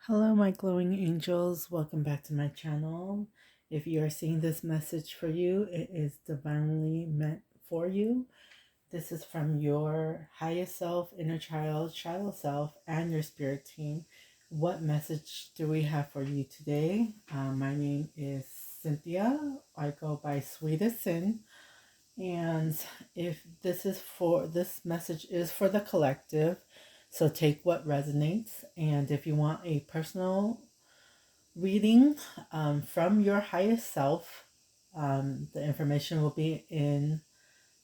Hello, my glowing angels. Welcome back to my channel. If you are seeing this message for you, it is divinely meant for you. This is from your highest self, inner child, shadow self, and your spirit team. What message do we have for you today? My name is Cynthia. I go by Sweetest Sin. And if this message is for the collective, so take what resonates. And if you want a personal reading from your highest self, the information will be in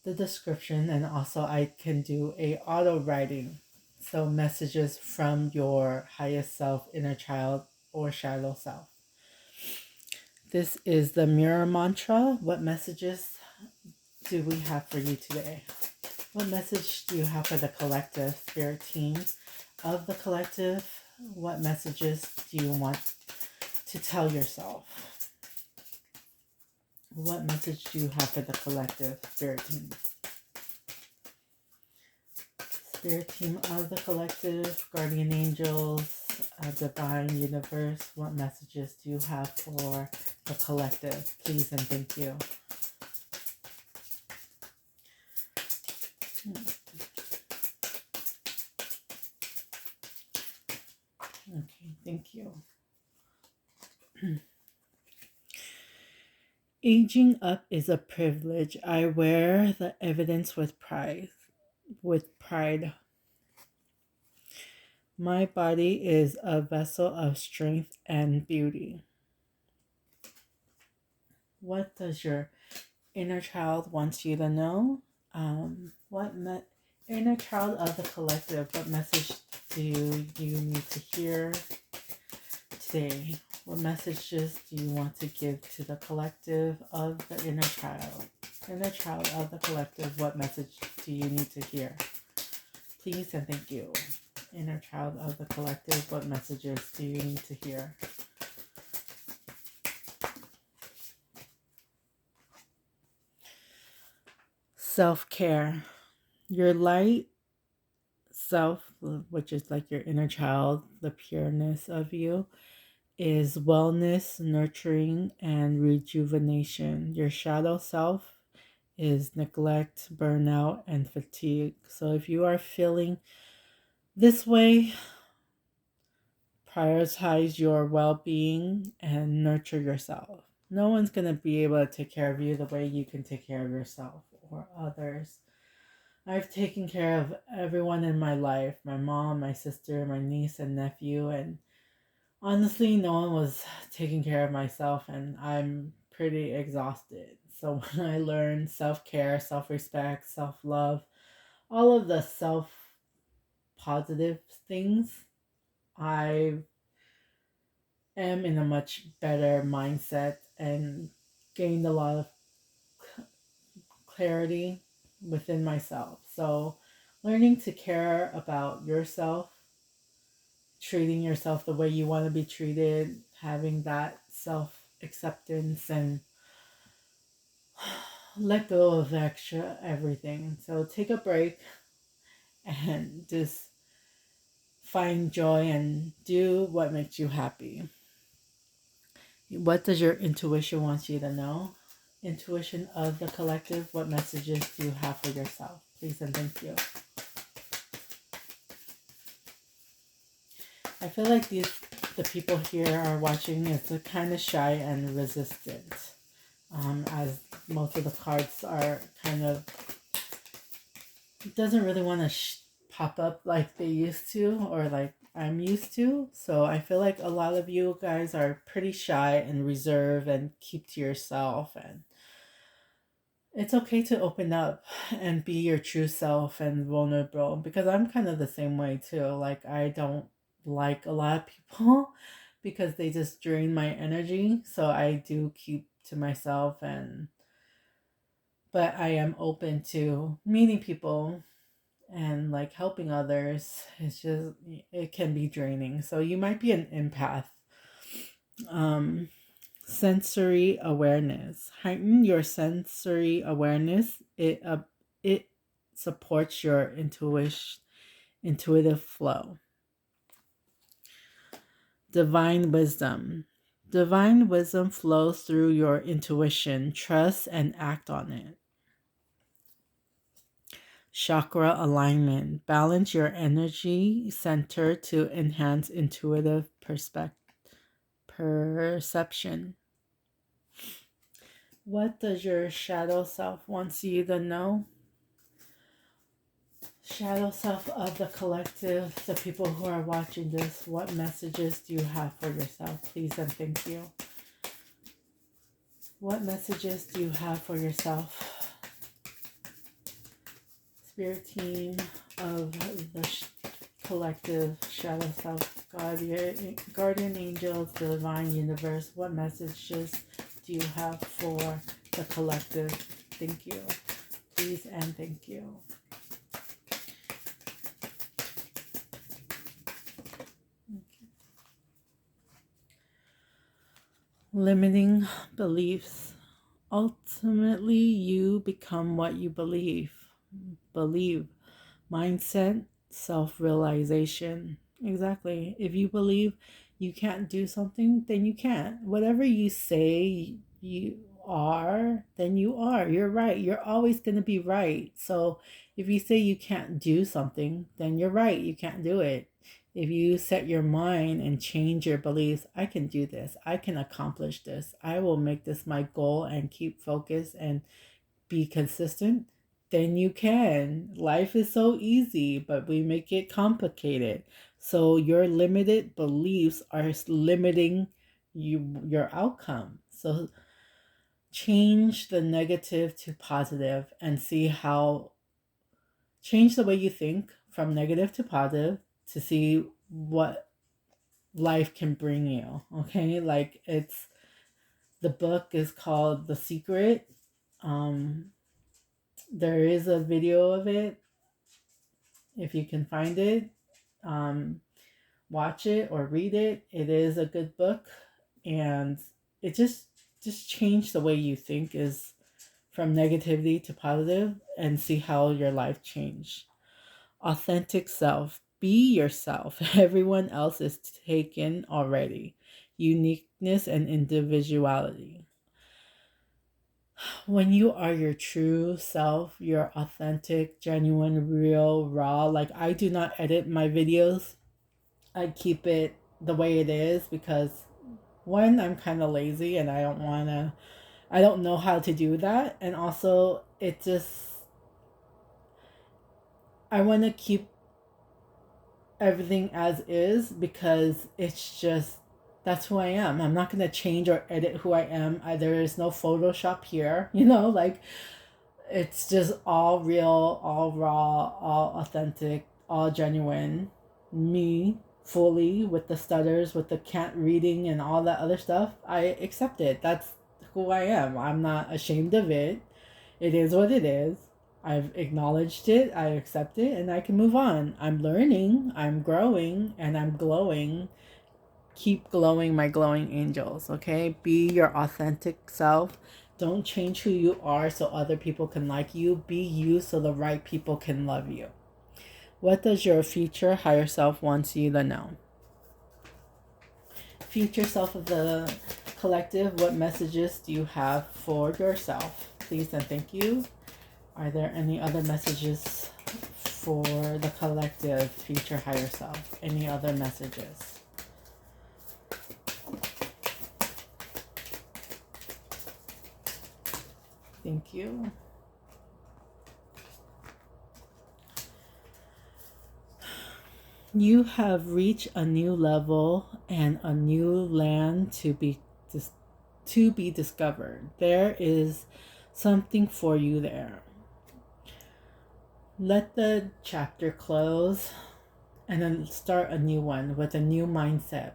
the description. And also I can do a auto writing. So messages from your highest self, inner child, or shadow self. This is the mirror mantra. What messages do we have for you today? What message do you have for the collective spirit team of the collective? What messages do you want to tell yourself? What message do you have for the collective spirit team? Spirit team of the collective, guardian angels, divine universe, what messages do you have for the collective? Please and thank you. Okay, thank you. Aging up is a privilege. I wear the evidence with pride. My body is a vessel of strength and beauty. What does your inner child want you to know? Inner child of the collective, what message do you need to hear today? What messages do you want to give to the collective of the inner child? Inner child of the collective, what message do you need to hear? Please and thank you. Inner child of the collective, what messages do you need to hear? Self-care. Your light self, which is like your inner child, the pureness of you, is wellness, nurturing, and rejuvenation. Your shadow self is neglect, burnout, and fatigue. So if you are feeling this way, prioritize your well-being and nurture yourself. No one's going to be able to take care of you the way you can take care of yourself or others. I've taken care of everyone in my life, my mom, my sister, my niece and nephew, and honestly, no one was taking care of myself, and I'm pretty exhausted. So when I learned self-care, self-respect, self-love, all of the self-positive things, I am in a much better mindset and gained a lot of clarity within myself. So learning to care about yourself, treating yourself the way you want to be treated, having that self-acceptance, and let go of extra everything. So take a break and just find joy and do what makes you happy. What does your intuition want you to know? Intuition of the collective, what messages do you have for yourself? Please and thank you. I feel like the people here are watching is kind of shy and resistant, as most of the cards are kind of doesn't really want to pop up like they used to or like I'm used to. So I feel like a lot of you guys are pretty shy and reserved and keep to yourself, and it's okay to open up and be your true self and vulnerable, because I'm kind of the same way too. Like I don't like a lot of people because they just drain my energy. So I do keep to myself, but I am open to meeting people and like helping others. It's just, it can be draining. So you might be an empath. Sensory awareness. Heighten your sensory awareness. It supports your intuitive flow. Divine wisdom. Divine wisdom flows through your intuition. Trust and act on it. Chakra alignment. Balance your energy center to enhance intuitive perception. What does your shadow self want you to know? Shadow self of the collective, the people who are watching this, what messages do you have for yourself? Please and thank you. What messages do you have for yourself? Spirit team of the collective, shadow self, guardian angels, the divine universe, what messages do you have for the collective? Thank you. Please and thank you. Limiting beliefs. Ultimately, you become what you believe. Mindset, self-realization. Exactly. If you believe you can't do something, then you can't. Whatever you say you are, then you are. You're right. You're always going to be right. So if you say you can't do something, then you're right. You can't do it. If you set your mind and change your beliefs, I can do this. I can accomplish this. I will make this my goal and keep focused and be consistent, then you can. Life is so easy, but we make it complicated. So your limited beliefs are limiting your outcome. So change the negative to positive and see how, change the way you think from negative to positive to see what life can bring you. Okay, like the book is called The Secret. There is a video of it. If you can find it, watch it or read it. It is a good book, and it just change the way you think is from negativity to positive, and see how your life changed. Authentic self. Be yourself. Everyone else is taken already. Uniqueness and individuality. When you are your true self, you're authentic, genuine, real, raw. Like, I do not edit my videos. I keep it the way it is because, one, I'm kind of lazy and I don't know how to do that. And also, I want to keep everything as is because it's just, that's who I am. I'm not going to change or edit who I am. There is no Photoshop here, like, it's just all real, all raw, all authentic, all genuine. Me, fully, with the stutters, with the can't reading and all that other stuff. I accept it. That's who I am. I'm not ashamed of it. It is what it is. I've acknowledged it, I accept it, and I can move on. I'm learning, I'm growing, and I'm glowing. Keep glowing, my glowing angels, okay? Be your authentic self. Don't change who you are so other people can like you. Be you so the right people can love you. What does your future higher self want you to know? Future self of the collective, what messages do you have for yourself? Please and thank you. Are there any other messages for the collective future higher self? Any other messages? Thank you. You have reached a new level and a new land to be discovered. There is something for you there. Let the chapter close and then start a new one with a new mindset.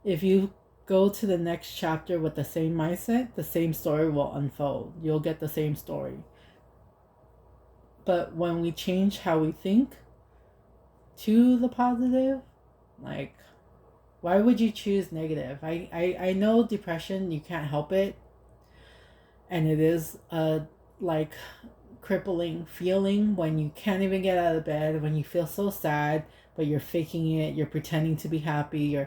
If you go to the next chapter with the same mindset, the same story will unfold. You'll get the same story. But when we change how we think to the positive, like, why would you choose negative? I know depression, you can't help it. And it is a crippling feeling when you can't even get out of bed, when you feel so sad, but you're faking it, you're pretending to be happy,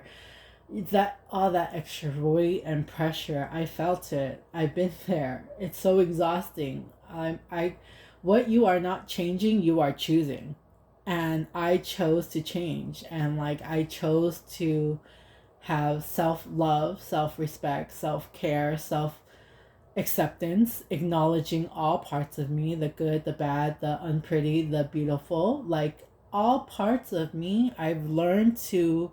that all that extra weight and pressure, I felt it. I've been there. It's so exhausting. I what you are not changing, you are choosing. And I chose to change, and like I chose to have self-love, self-respect, self-care, self-acceptance, acknowledging all parts of me, the good, the bad, the unpretty, the beautiful, like all parts of me. I've learned to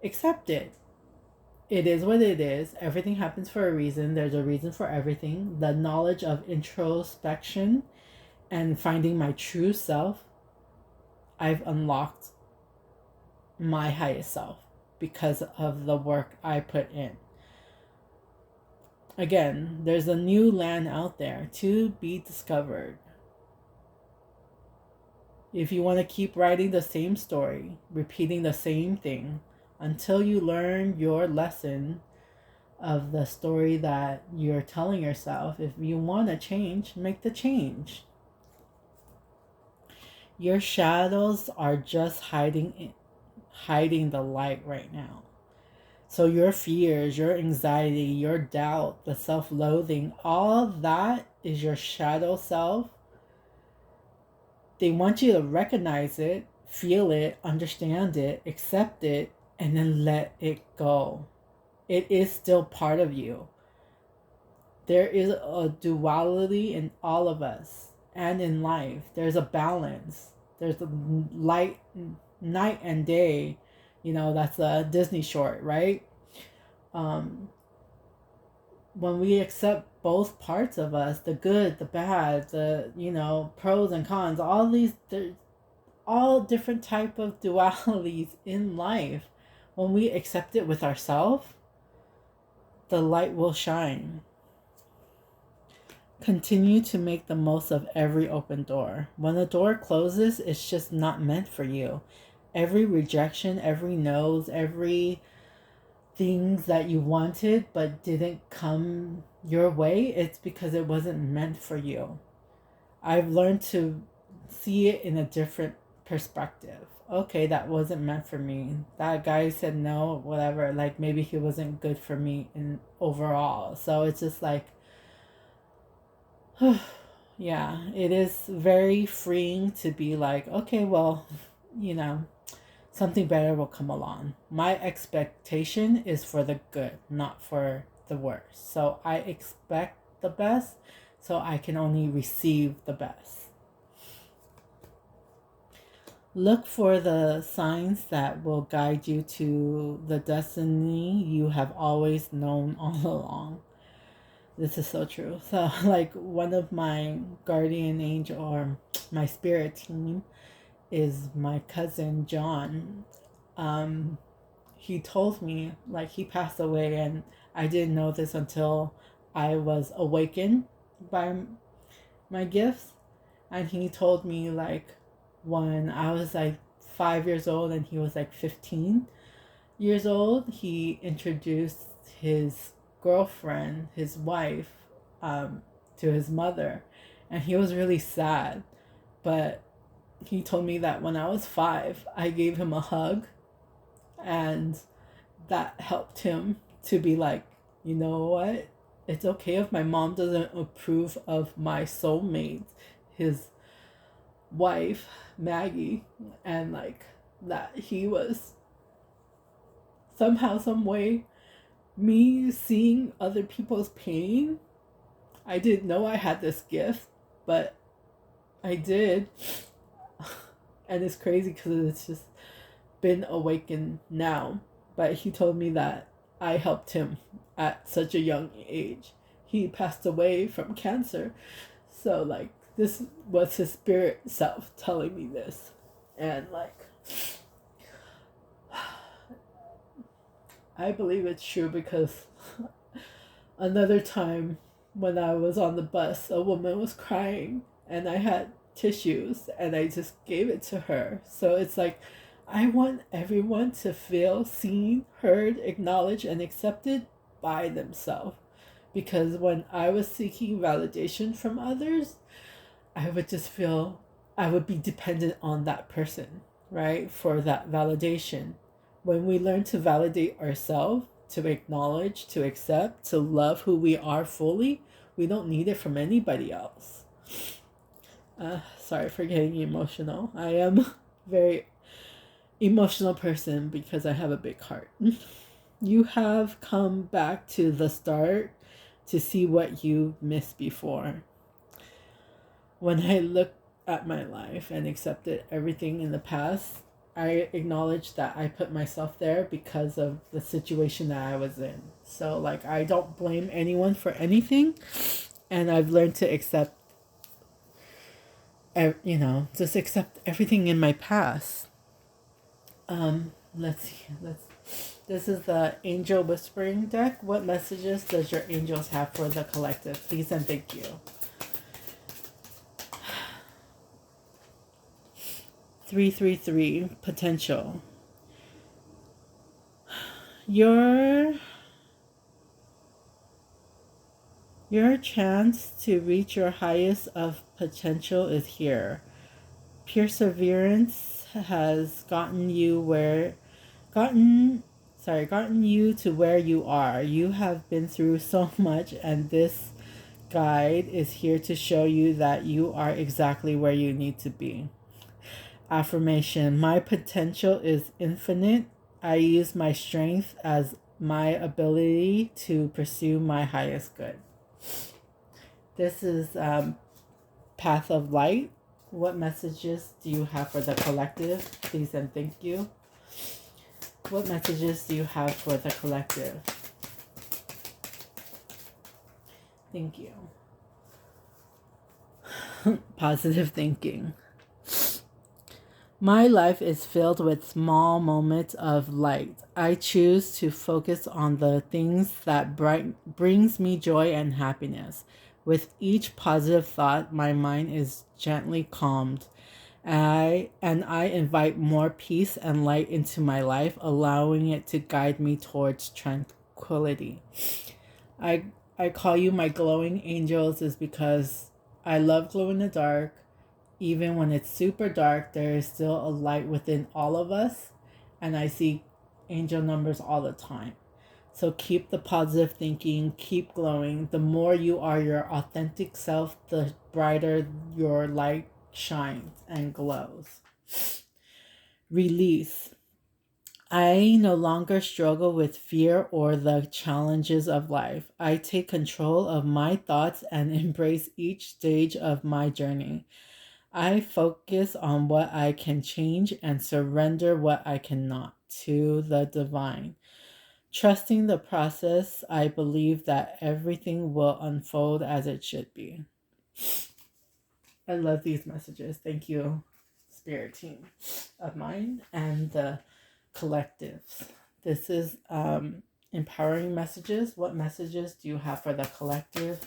accept it. It is what it is. Everything happens for a reason. There's a reason for everything. The knowledge of introspection and finding my true self, I've unlocked my highest self because of the work I put in. Again, there's a new land out there to be discovered. If you want to keep writing the same story, repeating the same thing until you learn your lesson of the story that you're telling yourself, if you want to change, make the change. Your shadows are just hiding the light right now. So your fears, your anxiety, your doubt, the self-loathing, all that is your shadow self. They want you to recognize it, feel it, understand it, accept it, and then let it go. It is still part of you. There is a duality in all of us and in life. There's a balance. There's a light, night and day. You know, that's a Disney short, right? When we accept both parts of us, the good, the bad, the, you know, pros and cons, all these, all different type of dualities in life. When we accept it with ourselves, the light will shine. Continue to make the most of every open door. When a door closes, it's just not meant for you. Every rejection, every no's, every things that you wanted but didn't come your way, it's because it wasn't meant for you. I've learned to see it in a different perspective. Okay, that wasn't meant for me. That guy said no, whatever. Like maybe he wasn't good for me in overall. So it's just like, yeah, it is very freeing to be like, okay, well, you know, something better will come along. My expectation is for the good, not for the worst. So I expect the best, so I can only receive the best. Look for the signs that will guide you to the destiny you have always known all along. This is so true. So, like, one of my guardian angel or my spirit team is my cousin John. He told me, like, he passed away, and I didn't know this until I was awakened by my gifts. And he told me, like, when I was like 5 years old and he was like 15 years old, he introduced his girlfriend, his wife, to his mother, and he was really sad. But he told me that when I was 5, I gave him a hug, and that helped him to be like, you know what? It's okay if my mom doesn't approve of my soulmate, his wife, Maggie, and like that he was somehow, some way, me seeing other people's pain. I didn't know I had this gift, but I did. And it's crazy because it's just been awakened now. But he told me that I helped him at such a young age. He passed away from cancer. So, like, this was his spirit self telling me this. And, like, I believe it's true because another time when I was on the bus, a woman was crying and I had tissues and I just gave it to her. So it's like, I want everyone to feel seen, heard, acknowledged, and accepted by themselves. Because when I was seeking validation from others, I would just feel I would be dependent on that person, right, for that validation. when we learn to validate ourselves, to acknowledge, to accept, to love who we are fully, we don't need it from anybody else. Sorry for getting emotional. I am a very emotional person because I have a big heart. You have come back to the start to see what you missed before. When I look at my life and accepted everything in the past, I acknowledge that I put myself there because of the situation that I was in. So, like, I don't blame anyone for anything. And I've learned to accept, just accept everything in my past. Let's see. This is the Angel Whispering deck. What messages does your angels have for the collective? Please and thank you. 333 potential. Your chance to reach your highest of potential is here. Perseverance has gotten you to where you are. You have been through so much, and this guide is here to show you that you are exactly where you need to be. Affirmation: my potential is infinite. I use my strength as my ability to pursue my highest good. This is Path of Light. What messages do you have for the collective? Please and thank you. What messages do you have for the collective? Thank you. Positive thinking. My life is filled with small moments of light. I choose to focus on the things that brings me joy and happiness. With each positive thought, my mind is gently calmed. I invite more peace and light into my life, allowing it to guide me towards tranquility. I call you my glowing angels is because I love glow in the dark. Even when it's super dark, there is still a light within all of us, and I see angel numbers all the time. So keep the positive thinking, keep glowing. The more you are your authentic self, the brighter your light shines and glows. Release. I no longer struggle with fear or the challenges of life. I take control of my thoughts and embrace each stage of my journey. I focus on what I can change and surrender what I cannot to the divine. Trusting the process, I believe that everything will unfold as it should be. I love these messages. Thank you, spirit team of mine and the collectives. This is empowering messages. What messages do you have for the collective?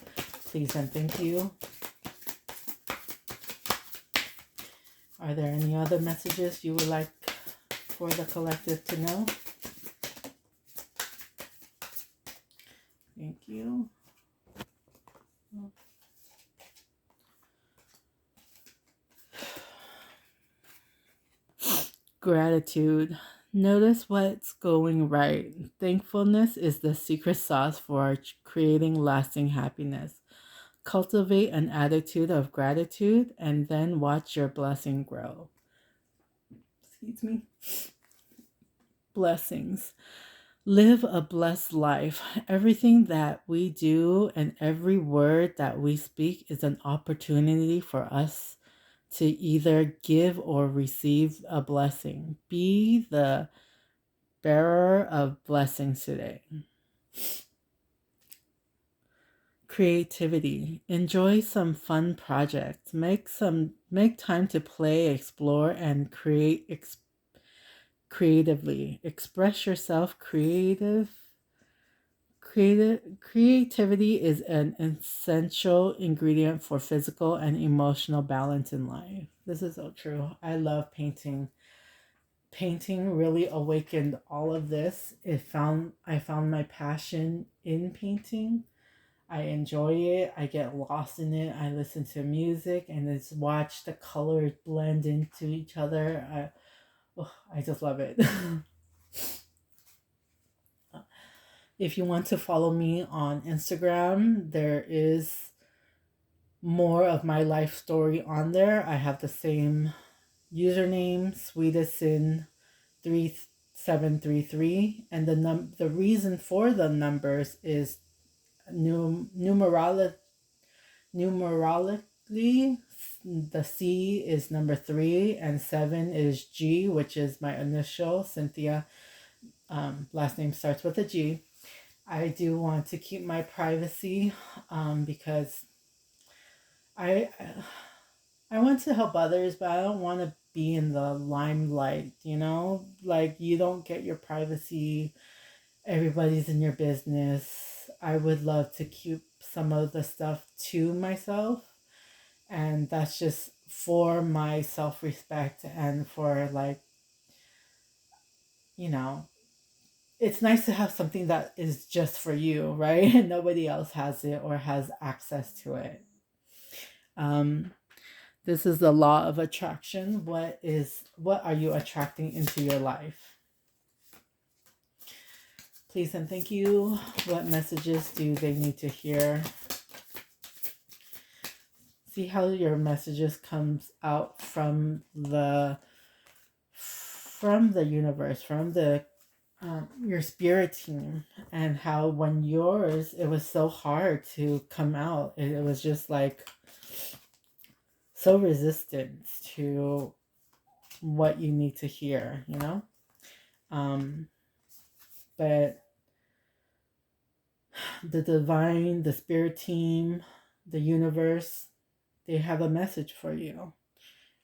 Please and thank you. Are there any other messages you would like for the collective to know? Thank you. Gratitude. Notice what's going right. Thankfulness is the secret sauce for creating lasting happiness. Cultivate an attitude of gratitude and then watch your blessing grow. Excuse me. Blessings. Live a blessed life. Everything that we do and every word that we speak is an opportunity for us to either give or receive a blessing. Be the bearer of blessings today. Creativity. Enjoy some fun projects. Make time to play, explore, and create creatively. Express yourself. Creativity is an essential ingredient for physical and emotional balance in life. This is so true. I love painting. Painting really awakened all of this. I found my passion in painting. I enjoy it. I get lost in it. I listen to music and just watch the colors blend into each other. I just love it. If you want to follow me on Instagram, there is more of my life story on there. I have the same username, Sweetessin3733, and the reason for the numbers is numerologically. The C is number 3 and 7 is G, which is my initial, Cynthia. Last name starts with a G. I do want to keep my privacy because I I want to help others, but I don't want to be in the limelight, you know? Like, you don't get your privacy, everybody's in your business. I would love to keep some of the stuff to myself, and that's just for my self-respect and for, like, you know, it's nice to have something that is just for you, right? And nobody else has it or has access to it. This is the law of attraction. What are you attracting into your life? Please and thank you. What messages do they need to hear? See how your messages comes out from the universe, from the your spirit team, and how when yours, it was so hard to come out. It was just like so resistant to what you need to hear, you know? But the divine, the spirit team, the universe, they have a message for you.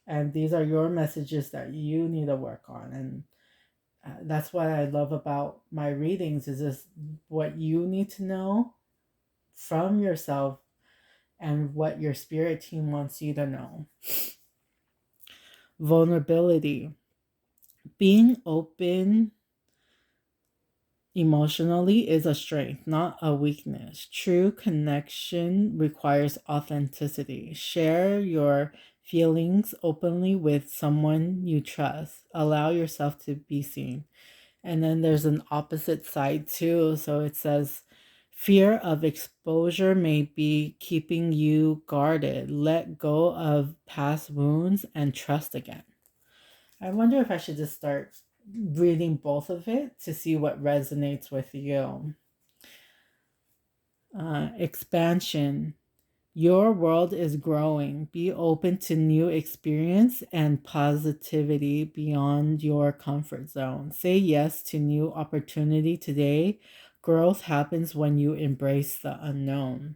And these are your messages that you need to work on. And that's what I love about my readings, is this what you need to know from yourself and what your spirit team wants you to know. Vulnerability. Being open emotionally is a strength, not a weakness. True connection requires authenticity. Share your feelings openly with someone you trust. Allow yourself to be seen. And then there's an opposite side too. So it says, fear of exposure may be keeping you guarded. Let go of past wounds and trust again. I wonder if I should just start reading both of it to see what resonates with you. Expansion. Your world is growing. Be open to new experience and positivity beyond your comfort zone. Say yes to new opportunity today. Growth happens when you embrace the unknown.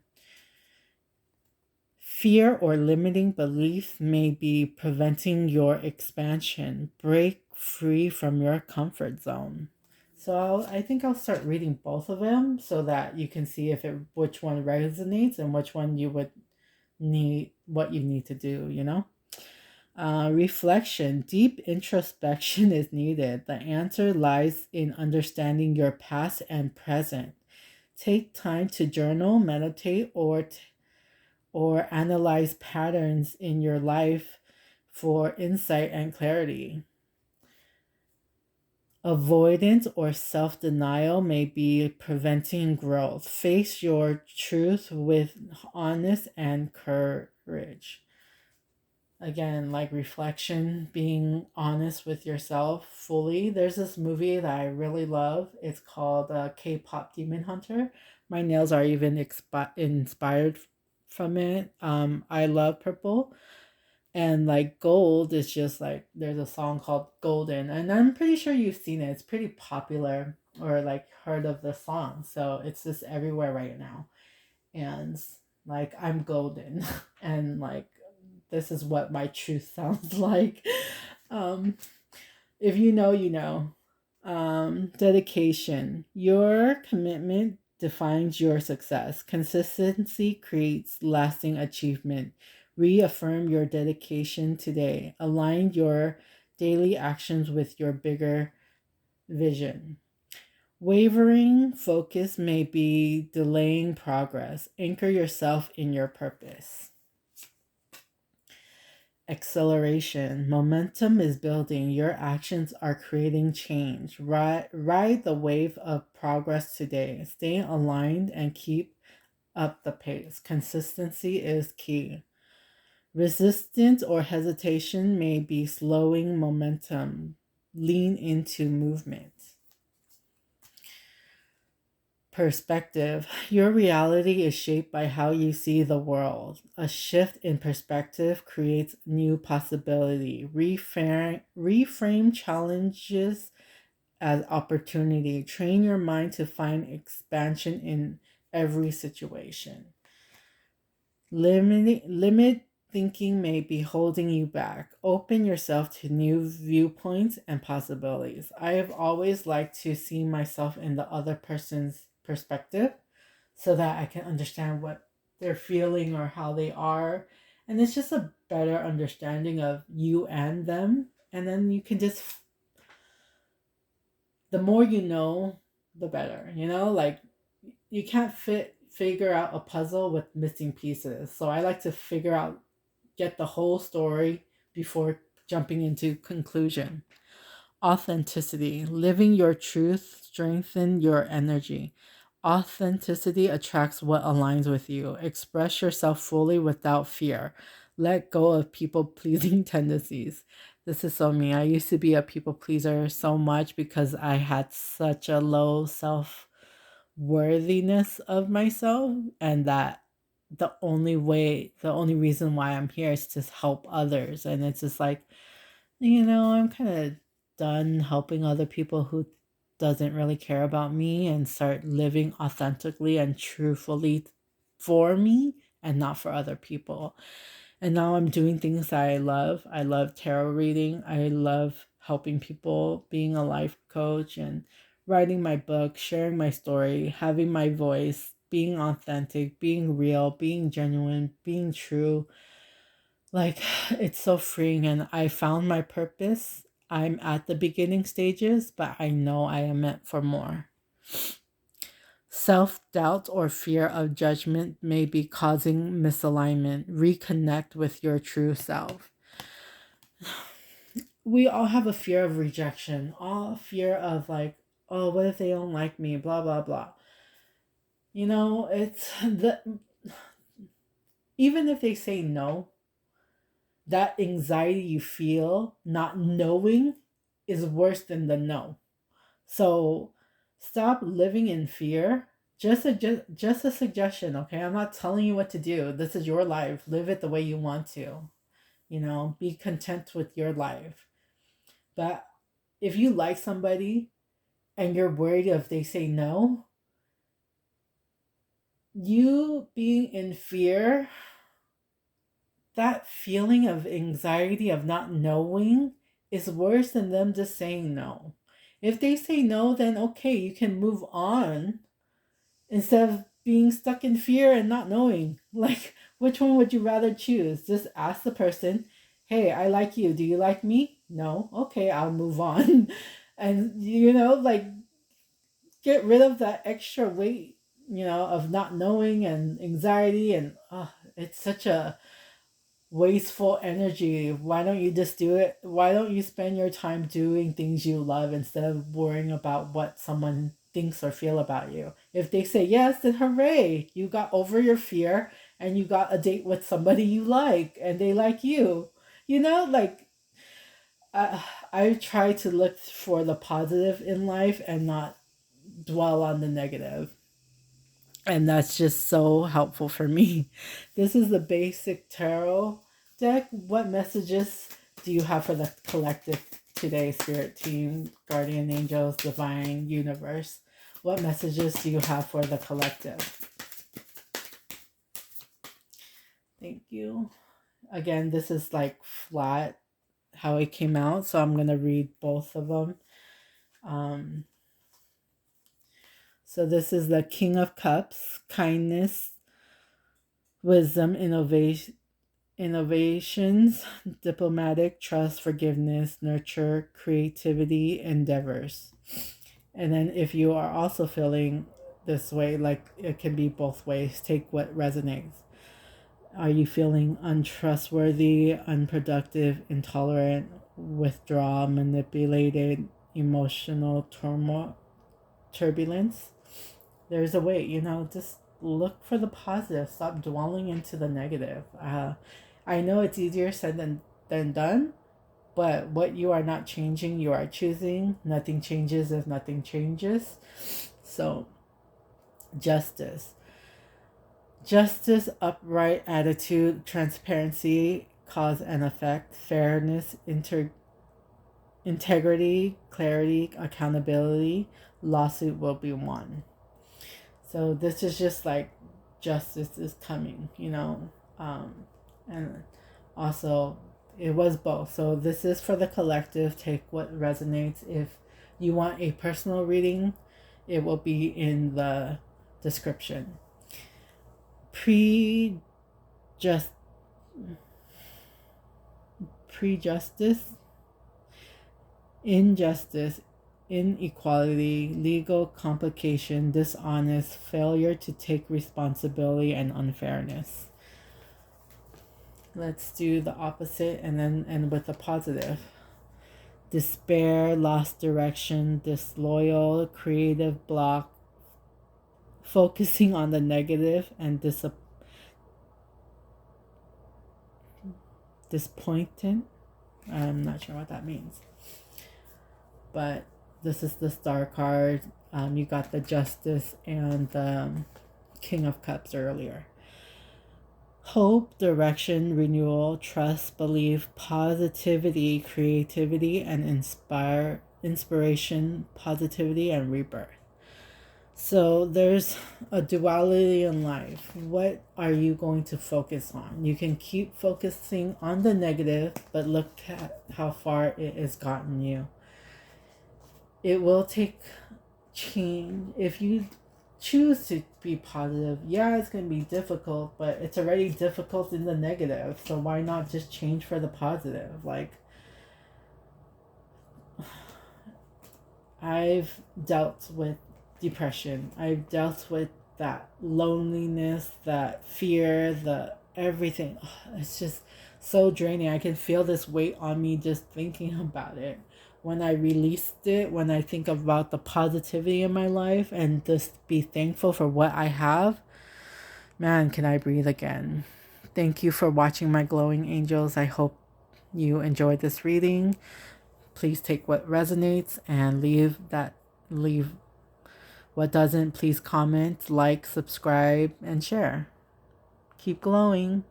Fear or limiting belief may be preventing your expansion. Break free from your comfort zone. So I think I'll start reading both of them so that you can see which one resonates and which one you would need, what you need to do, you know? Reflection. Deep introspection is needed. The answer lies in understanding your past and present. Take time to journal, meditate, or analyze patterns in your life for insight and clarity. Avoidance or self-denial may be preventing growth. Face your truth with honest and courage. Again, like reflection, being honest with yourself fully. There's this movie that I really love. It's called K-Pop Demon Hunter. My nails are even inspired from it. I love purple. And like gold is just like, there's a song called Golden, and I'm pretty sure you've seen it. It's pretty popular, or like heard of the song. So it's just everywhere right now. And like, I'm golden. And like, this is what my truth sounds like. If you know, you know. Dedication. Your commitment defines your success. Consistency creates lasting achievement. Reaffirm your dedication today. Align your daily actions with your bigger vision. Wavering focus may be delaying progress. Anchor yourself in your purpose. acceleration. Momentum is building. Your actions are creating change. Ride the wave of progress today. Stay aligned and keep up the pace. Consistency is key. Resistance or hesitation may be slowing momentum. Lean into movement. Perspective. Your reality is shaped by how you see the world. A shift in perspective creates new possibility. Reframe challenges as opportunity. Train your mind to find expansion in every situation. Limit thinking may be holding you back. Open yourself to new viewpoints and possibilities. I have always liked to see myself in the other person's perspective so that I can understand what they're feeling or how they are. And it's just a better understanding of you and them. And then you can just, the more you know, the better, like you can't figure out a puzzle with missing pieces. So I like to get the whole story before jumping into conclusion. Authenticity. Living your truth strengthen your energy. Authenticity attracts what aligns with you. Express yourself fully without fear. Let go of people pleasing tendencies. This is so me. I used to be a people pleaser so much because I had such a low self worthiness of myself, and that the only reason why I'm here is to help others. And it's just like, I'm kind of done helping other people who doesn't really care about me, and start living authentically and truthfully for me and not for other people. And now I'm doing things that I love. I love tarot reading. I love helping people, being a life coach, and writing my book, sharing my story, having my voice, being authentic, being real, being genuine, being true. Like, it's so freeing, and I found my purpose. I'm at the beginning stages, but I know I am meant for more. Self-doubt or fear of judgment may be causing misalignment. Reconnect with your true self. We all have a fear of rejection, all fear of like, oh, what if they don't like me, blah, blah, blah. It's even if they say no, that anxiety you feel not knowing is worse than the no. So stop living in fear. Just a suggestion, okay? I'm not telling you what to do. This is your life. Live it the way you want to. Be content with your life. But if you like somebody and you're worried if they say no, you being in fear, that feeling of anxiety of not knowing is worse than them just saying no. If they say no, then okay, you can move on instead of being stuck in fear and not knowing. Like, which one would you rather choose? Just ask the person, hey, I like you. Do you like me? No. Okay, I'll move on. And, like, get rid of that extra weight, of not knowing and anxiety. And it's such a wasteful energy. Why don't you just do it? Why don't you spend your time doing things you love instead of worrying about what someone thinks or feel about you? If they say yes, then hooray, you got over your fear and you got a date with somebody you like and they like you. Like, I try to look for the positive in life and not dwell on the negative. And that's just so helpful for me. This is the basic tarot deck. What messages do you have for the collective today, spirit team, guardian angels, divine universe? What messages do you have for the collective? Thank you. Again, this is like flat how it came out, so I'm going to read both of them. So this is the King of Cups, kindness, wisdom, innovations, diplomatic, trust, forgiveness, nurture, creativity, endeavors. And then if you are also feeling this way, like it can be both ways, take what resonates. Are you feeling untrustworthy, unproductive, intolerant, withdraw, manipulated, emotional turmoil, turbulence? There's a way, just look for the positive. Stop dwelling into the negative. I know it's easier said than done, but what you are not changing, you are choosing. Nothing changes if nothing changes. So, justice. Justice, upright attitude, transparency, cause and effect, fairness, integrity, clarity, accountability, lawsuit will be won. So this is just like justice is coming, and also it was both. So this is for the collective. Take what resonates. If you want a personal reading, it will be in the description. Prejustice, injustice, inequality, legal complication, dishonest, failure to take responsibility, and unfairness. Let's do the opposite and then end with the positive. Despair, lost direction, disloyal, creative block, focusing on the negative, and disappointed. I'm not sure what that means. But this is the Star card. You got the Justice and the King of Cups earlier. Hope, direction, renewal, trust, belief, positivity, creativity, and inspiration, positivity, and rebirth. So there's a duality in life. What are you going to focus on? You can keep focusing on the negative, but look at how far it has gotten you. It will take change. If you choose to be positive, yeah, it's going to be difficult, but it's already difficult in the negative. So why not just change for the positive? Like, I've dealt with depression. I've dealt with that loneliness, that fear, the everything. It's just so draining. I can feel this weight on me just thinking about it. When I released it, when I think about the positivity in my life and just be thankful for what I have, man, can I breathe again. Thank you for watching my glowing angels. I hope you enjoyed this reading. Please take what resonates and leave what doesn't. Please comment, like, subscribe, and share. Keep glowing.